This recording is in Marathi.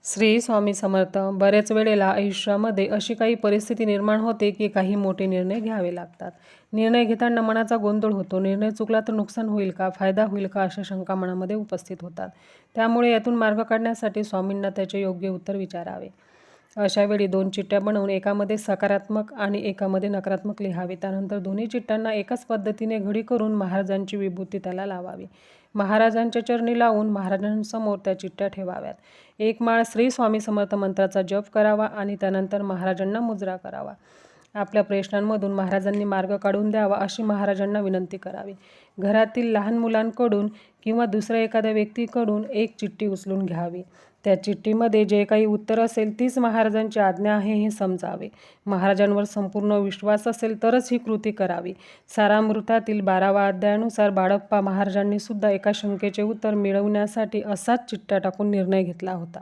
श्री स्वामी समर्थ. बऱ्याच वेळेला आयुष्यामध्ये अशी काही परिस्थिती निर्माण होते की काही मोठे निर्णय घ्यावे लागतात. निर्णय घेताना मनाचा गोंधळ होतो. निर्णय चुकला तर नुकसान होईल का, फायदा होईल का, अशा शंका मनामध्ये उपस्थित होतात. त्यामुळे यातून मार्ग काढण्यासाठी स्वामींना त्याचे योग्य उत्तर विचारावे. अशा वेळी 2 चिठ्ठ्या बनवून एकामध्ये सकारात्मक आणि एकामध्ये नकारात्मक लिहावे. त्यानंतर दोन्ही चिठ्ठ्यांना एकाच पद्धतीने घडी करून महाराजांची विभूती त्याला लावावी. महाराजांच्या चरणी लावून महाराजांसमोर त्या चिठ्ठ्या ठेवाव्यात. एक माळ श्री स्वामी समर्थ मंत्राचा जप करावा आणि त्यानंतर महाराजांना मुजरा करावा. आपल्या प्रश्नांमधून महाराजांनी मार्ग काढून द्यावा अशी महाराजांना विनंती करावी. घरातील लहान मुलांकडून किंवा दुसऱ्या एखाद्या व्यक्तीकडून एक चिठ्ठी उचलून घ्यावी. त्या चिठ्ठीमध्ये जे काही उत्तर असेल तीच महाराजांची आज्ञा आहे हे समजावे. महाराजांवर संपूर्ण विश्वास असेल तरच ही कृती करावी. सारामृतातील 12वा अध्यायानुसार बाळप्पा महाराजांनी सुद्धा एका शंकेचे उत्तर मिळवण्यासाठी असाच चिठ्ठ्या टाकून निर्णय घेतला होता.